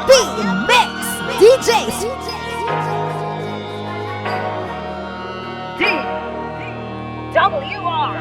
B Mix DJs DWR.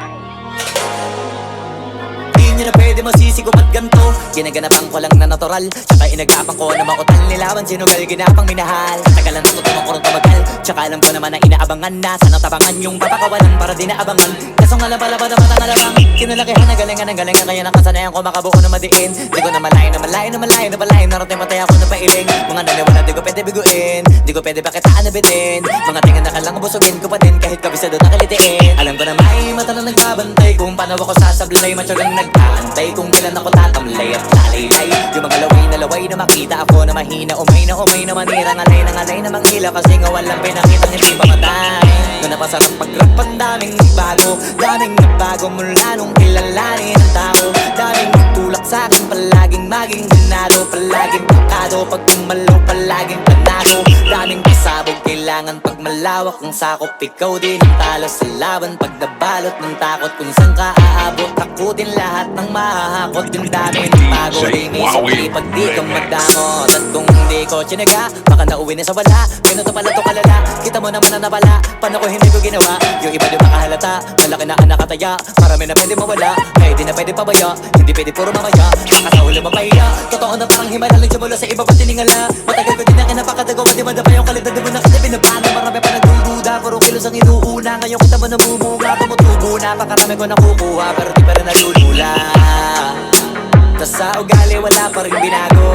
Di nyo na pwede masisigaw at ganto. Ginaganapan ko lang na natural, tsaka inagapan ko na makutal. Nilaban sinugal, ginapang minahal. Tagalan na tutulong ko rin tumagal, tsaka alam ko naman na inaabangan na. Sanang tabangan yung papakawalan para di naabangan. Kaso nga labala ba naman ang alabang kinalakihan na galingan ng galingan. Kaya nakasanayan ko makabuo na madiin. Di ko na malayo na malayo na malayo na malayo. Narating matay ako na pailing. Mga naniwala di ko pwede biguin, di ko pwede bakitaan na bitin. Mga tingin na kalang busugin ko pa din kahit kabisado nakalitiin. Alam ko na may mata na nagbabantay kung paano ako sasablay. Matyagang nagkaantay kung kailan ako tatamlay at lalaylay. Yung mga laway na makita ako na mahina. Umay na manira. Ngalay na mangila kasi nga walang pinakitang hindi pamatay. Doon na pasarap pag-rap ang daming nagbago. Daming nagbago mula nung kilalanin ang tao. Daming nagtulak sa'kin palaging maging ganado. Palaging pakado pag tumalaw palaging panado. Daming pasabog kailangan pag malawak ang sakop. Ikaw din ang talo sa laban pag nabalot ng takot. Kung saan ka aabot takutin lahat ng mahahakot. Yung dami ng bago linis pag di ka magdamot. At kung hindi ko tsinaga baka nauwi na sa wala. Ganito pala to kalala. Kita mo naman na napala. Paano ko hindi ko ginawa? Yung iba di makahalata. Malaki na ang nakataya. Marami na pwede mawala. Kaya di na pwede pabaya. Hindi pwede puro mamaya. Nakasahuli mapahiya. Totoo na parang himalaling simula sa iba pa tiningala. Matagal ko din na kinapakadagawa. Di madapa yung kalidad. Di mo na kasi binabano. Marami pa nagdududa. Puro kilos ang inuuna. Ngayon kita mo nabumunga. Tumutubo na. Pakarami ko nakukuha. Pero di pa rin nalulula. Tas sa ugali wala pa rin binago.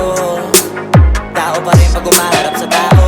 Tao pa rin pag umaharap sa tao.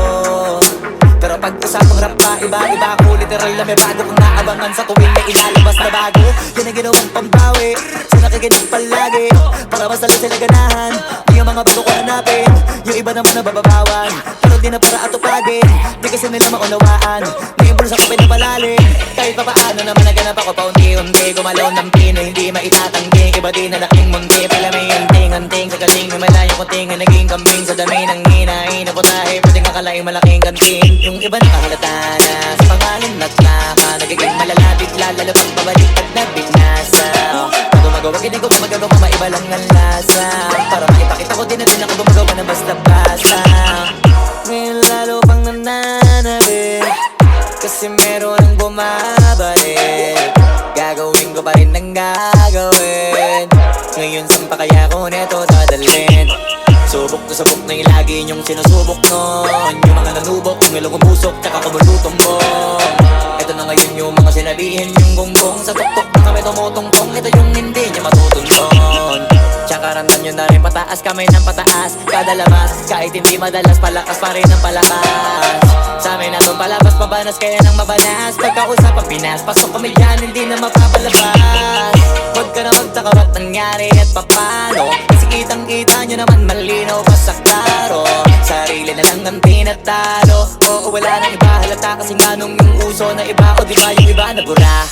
Pero pag usapang rap pa, iba-iba ako. Literal na may bago kong naabangan sa tuwing may ilalabas na bago. Yan ang ginawang pambawi sa nakikinig palagi. Para mas lalo sila ganahan. Di ang mga bago ko hanapin. Yung iba naman nabababawan. Pero di na para atupagin. Di kasi nila maunawaan. May bulsa ko pinapalalim. Kahit pa paano naman naganap ako paunti-unti. Gumalaw ng pino, hindi maitatanggi. Iba di na laking munti. Pila may anting-anting sa galing. May malayong kunting na naging kambing. Sa dami ng hinahin na putahe. Pwedeng akalaing malaking kanting. Yung iba nakahalata na sa pangalan at laka. Nagiging malalapit lalo pag babalik at nabinasa. Pag gumagawa kinig ko gumagawa maiba lang ang lasa. Para maipakita ko din na din ako gumagawa na basta-basta. Ngayon lalo pang nananabik kasi meron ang bumabalik. Gagawin ko pa rin ang gagawin. Ngayon saan pa kaya ko neto dadalhin? Subok na subok na yung lagi niyong sinusubok nun. Yung mga nanubok, yung ilong umusok, tsaka kumulutong ko. Ito na ngayon yung mga sinabihin yung gonggong. Sa tuktok na kami tumutungtong. Ito yung hindi niya matutunton. Tsaka ramdam nyo na rin pataas, kamay ng pataas. Kada labas, kahit hindi madalas, palakas pa rin ang palakas. Sa amin na itong palabas, mabanas kaya nang mabanas. Pagkausap ang Pinas, pasok kami dyan, hindi na mapapalabas. Huwag ka na magtaka ba't nangyari at papano. Kasi kitang-kita nyo naman malinaw pa sa klaro. Sarili na lang ang tinatalo. Oo, wala nang iba halata kasi nga nung yung uso na iba. O diba yung iba nabura.